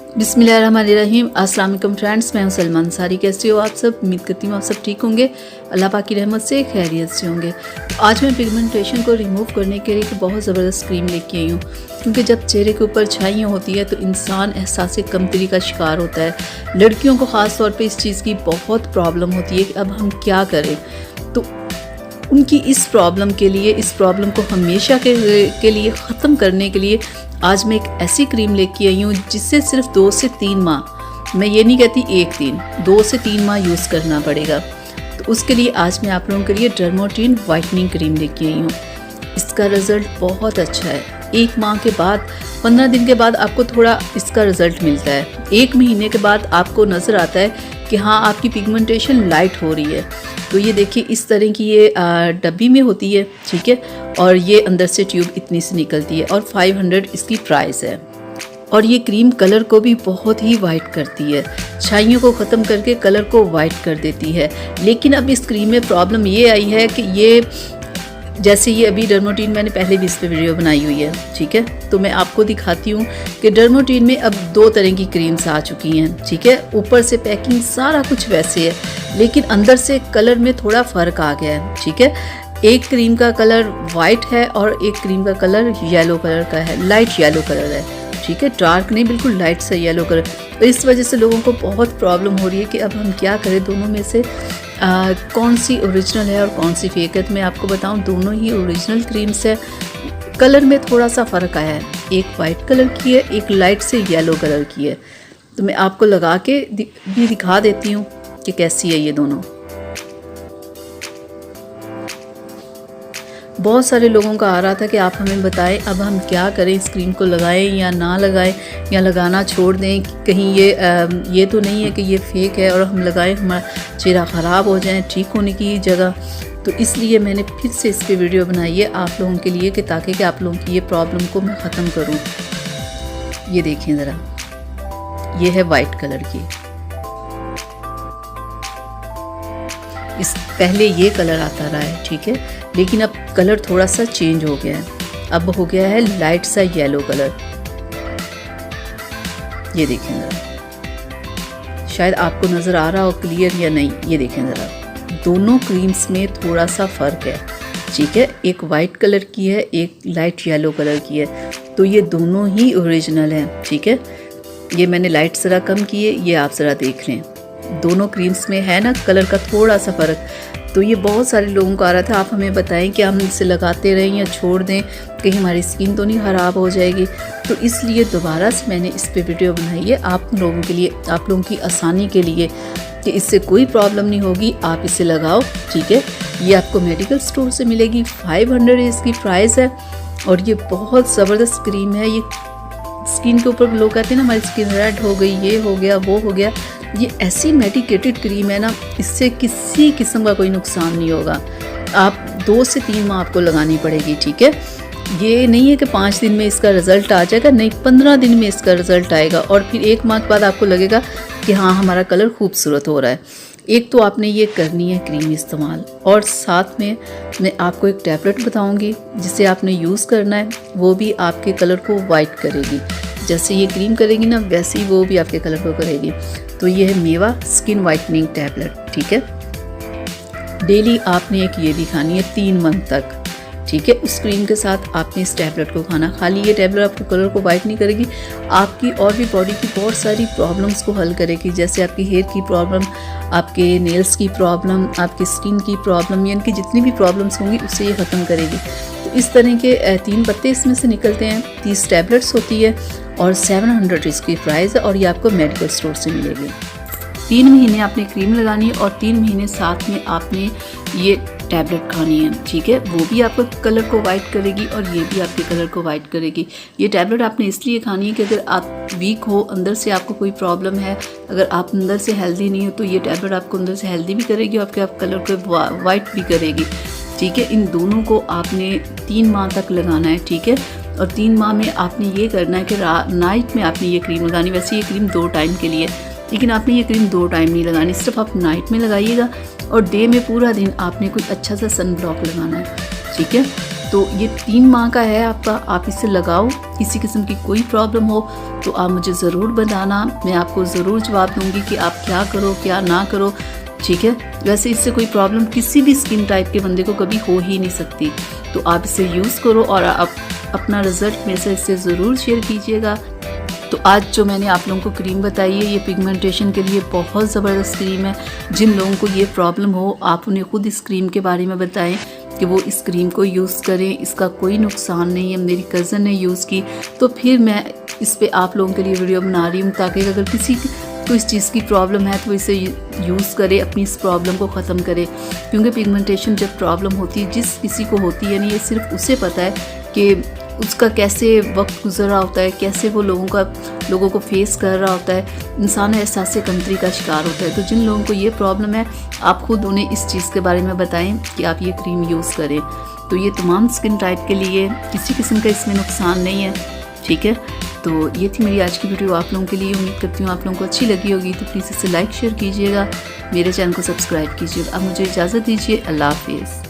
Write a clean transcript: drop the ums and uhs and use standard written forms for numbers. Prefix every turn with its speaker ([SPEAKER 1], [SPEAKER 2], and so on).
[SPEAKER 1] बिस्मिल्लाहिर्रहमानिर्रहीम। अस्सलाम वालेकुम फ्रेंड्स, मैं हूं सलमान अंसारी। कैसे हो आप सब? उम्मीद करती हूँ आप सब ठीक होंगे, अल्लाह पाक की रहमत से खैरियत से होंगे। आज मैं पिगमेंटेशन को रिमूव करने के लिए एक बहुत ज़बरदस्त क्रीम लेके आई हूँ, क्योंकि जब चेहरे के ऊपर छाइयाँ होती है तो इंसान एहसास कमतरी का शिकार होता है। लड़कियों को ख़ास तौर पर इस चीज़ की बहुत प्रॉब्लम होती है कि अब हम क्या करें। तो उनकी इस प्रॉब्लम के लिए, इस प्रॉब्लम को हमेशा के लिए ख़त्म करने के लिए आज मैं एक ऐसी क्रीम लेके आई हूँ जिससे सिर्फ 2 से 3 माह, मैं ये नहीं कहती 1 दिन, 2 से 3 माह यूज़ करना पड़ेगा। तो उसके लिए आज मैं आप लोगों के लिए डर्मोटीन वाइटनिंग क्रीम लेके आई हूँ। इसका रिज़ल्ट बहुत अच्छा है। 1 माह के बाद, 15 दिन के बाद आपको थोड़ा इसका रिज़ल्ट मिलता है। 1 महीने के बाद आपको नज़र आता है कि हाँ, आपकी पिगमेंटेशन लाइट हो रही है। तो ये देखिए, इस तरह की ये डब्बी में होती है, ठीक है, और ये अंदर से ट्यूब इतनी सी निकलती है और 500 इसकी प्राइस है। और ये क्रीम कलर को भी बहुत ही वाइट करती है, छाइयों को ख़त्म करके कलर को वाइट कर देती है। लेकिन अब इस क्रीम में प्रॉब्लम ये आई है कि ये, जैसे ये अभी डर्मोटीन, मैंने पहले भी इस पर वीडियो बनाई हुई है, ठीक है, तो मैं आपको दिखाती हूँ कि डर्मोटीन में अब 2 तरह की क्रीम्स आ चुकी हैं, ठीक है। ऊपर से पैकिंग सारा कुछ वैसे है, लेकिन अंदर से कलर में थोड़ा फ़र्क आ गया है, ठीक है। एक क्रीम का कलर वाइट है और एक क्रीम का कलर येलो कलर का है, लाइट येलो कलर है, ठीक है, डार्क नहीं, बिल्कुल लाइट सा येलो कलर। तो इस वजह से लोगों को बहुत प्रॉब्लम हो रही है कि अब हम क्या करें, दोनों में से कौन सी ओरिजिनल है और कौन सी फेक है। तो मैं आपको बताऊं, दोनों ही ओरिजिनल क्रीम्स है। कलर में थोड़ा सा फ़र्क आया है, एक वाइट कलर की है, एक लाइट से येलो कलर की है। तो मैं आपको लगा के भी दिखा देती हूँ कि कैसी है ये दोनों। बहुत सारे लोगों का आ रहा था कि आप हमें बताएं अब हम क्या करें, इस क्रीम को लगाएं या ना लगाएं, या लगाना छोड़ दें, कहीं ये तो नहीं है कि ये फेक है और हम लगाएं हमारा चेहरा ख़राब हो जाए ठीक होने की जगह। तो इसलिए मैंने फिर से इस पर वीडियो बनाई है आप लोगों के लिए, कि ताकि कि आप लोगों की ये प्रॉब्लम को मैं ख़त्म करूँ। ये देखें ज़रा, ये है वाइट कलर की, इस पहले ये कलर आता रहा है, ठीक है, लेकिन अब कलर थोड़ा सा चेंज हो गया है, अब हो गया है लाइट सा येलो कलर। ये देखें ज़रा, शायद आपको नज़र आ रहा हो क्लियर या नहीं। ये देखें ज़रा, दोनों क्रीम्स में थोड़ा सा फ़र्क है, ठीक है, एक वाइट कलर की है, एक लाइट येलो कलर की है। तो ये दोनों ही ओरिजिनल हैं, ठीक है। ये मैंने लाइट ज़रा कम की है, ये आप ज़रा देख लें, दोनों क्रीम्स में है ना कलर का थोड़ा सा फ़र्क। तो ये बहुत सारे लोगों को आ रहा था, आप हमें बताएं कि हम इसे लगाते रहें या छोड़ दें, कहीं हमारी स्किन तो नहीं ख़राब हो जाएगी। तो इसलिए दोबारा से मैंने इस पे वीडियो बनाई है आप लोगों के लिए, आप लोगों की आसानी के लिए, कि इससे कोई प्रॉब्लम नहीं होगी, आप इसे लगाओ, ठीक है। ये आपको मेडिकल स्टोर से मिलेगी, 500 इसकी प्राइस है। और ये बहुत ज़बरदस्त क्रीम है। ये स्किन के ऊपर लोग कहते हैं ना हमारी स्किन रेड हो गई, ये हो गया, वो हो गया, ये ऐसी मेडिकेटेड क्रीम है ना, इससे किसी किस्म का कोई नुकसान नहीं होगा। आप 2 से 3 माह आपको लगानी पड़ेगी, ठीक है। ये नहीं है कि 5 दिन में इसका रिज़ल्ट आ जाएगा, नहीं, 15 दिन में इसका रिज़ल्ट आएगा और फिर 1 माह के बाद आपको लगेगा कि हाँ, हमारा कलर खूबसूरत हो रहा है। एक तो आपने ये करनी है क्रीम इस्तेमाल, और साथ में मैं आपको एक टैबलेट बताऊंगी जिसे आपने यूज़ करना है, वो भी आपके कलर को वाइट करेगी। जैसे ये क्रीम करेगी ना, वैसे ही वो भी आपके कलर को करेगी। तो ये है मेवा स्किन वाइटनिंग टैबलेट, ठीक है। डेली आपने एक ये भी खानी है 3 मंथ तक, ठीक है। उस क्रीम के साथ आपने इस टैबलेट को खाना। खाली ये टैबलेट आपके कलर को वाइट नहीं करेगी, आपकी और भी बॉडी की बहुत सारी प्रॉब्लम्स को हल करेगी, जैसे आपकी हेयर की प्रॉब्लम, आपके नेल्स की प्रॉब्लम, आपकी स्किन की प्रॉब्लम, यानी कि जितनी भी प्रॉब्लम्स होंगी उससे ये ख़त्म करेगी। तो इस तरह के 3 पत्ते इसमें से निकलते हैं, 30 टैबलेट्स होती है और 700 इसकी प्राइस है, और ये आपको मेडिकल स्टोर से मिलेगी। 3 महीने आपने क्रीम लगानी है और 3 महीने साथ में आपने ये टैबलेट खानी है, ठीक है। वो भी आपको कलर को वाइट करेगी और ये भी आपके कलर को वाइट करेगी। ये टैबलेट आपने इसलिए खानी है कि अगर आप वीक हो, अंदर से आपको कोई प्रॉब्लम है, अगर आप अंदर से हेल्दी नहीं हो, तो ये टैबलेट आपको अंदर से हेल्दी भी करेगी और आपके कलर को वाइट भी करेगी, ठीक है। इन दोनों को आपने 3 माह तक लगाना है, ठीक है। और 3 माह में आपने ये करना है कि नाइट में आपने ये क्रीम लगानी। वैसे ये क्रीम 2 टाइम के लिए, लेकिन आपने ये क्रीम 2 टाइम नहीं लगानी, सिर्फ आप नाइट में लगाइएगा और डे में पूरा दिन आपने कोई अच्छा सा सन ब्लॉक लगाना है, ठीक है। तो ये 3 माह का है आपका, आप इसे लगाओ। किसी किस्म की कोई प्रॉब्लम हो तो आप मुझे ज़रूर बताना, मैं आपको ज़रूर जवाब दूंगी कि आप क्या करो क्या ना करो, ठीक है। वैसे इससे कोई प्रॉब्लम किसी भी स्किन टाइप के बंदे को कभी हो ही नहीं सकती। तो आप इसे यूज़ करो और आप अपना रिज़ल्ट मेरे से इससे ज़रूर शेयर कीजिएगा। तो आज जो मैंने आप लोगों को क्रीम बताई है ये पिगमेंटेशन के लिए बहुत ज़बरदस्त क्रीम है। जिन लोगों को ये प्रॉब्लम हो आप उन्हें खुद इस क्रीम के बारे में बताएं कि वो इस क्रीम को यूज़ करें, इसका कोई नुकसान नहीं है। मेरी कज़न ने यूज़ की तो फिर मैं इस पे आप लोगों के लिए वीडियो बना रही हूँ, ताकि अगर किसी को इस चीज़ की प्रॉब्लम है तो इसे यूज़ करे, अपनी इस प्रॉब्लम को ख़त्म करे। क्योंकि पिगमेंटेशन जब प्रॉब्लम होती है, जिस किसी को होती है नहीं, ये सिर्फ उसे पता है कि उसका कैसे वक्त गुजर रहा होता है, कैसे वो लोगों को फेस कर रहा होता है। इंसान एहसास कमतरी का शिकार होता है। तो जिन लोगों को ये प्रॉब्लम है आप खुद उन्हें इस चीज़ के बारे में बताएं कि आप ये क्रीम यूज़ करें। तो ये तमाम स्किन टाइप के लिए, किसी किस्म का इसमें नुकसान नहीं है, ठीक है। तो ये थी मेरी आज की वीडियो आप लोगों के लिए। उम्मीद करती हूँ आप लोगों को अच्छी लगी होगी। तो प्लीज़ इसे लाइक शेयर कीजिएगा, मेरे चैनल को सब्सक्राइब कीजिएगा। अब मुझे इजाज़त दीजिए, अल्लाह हाफिज़।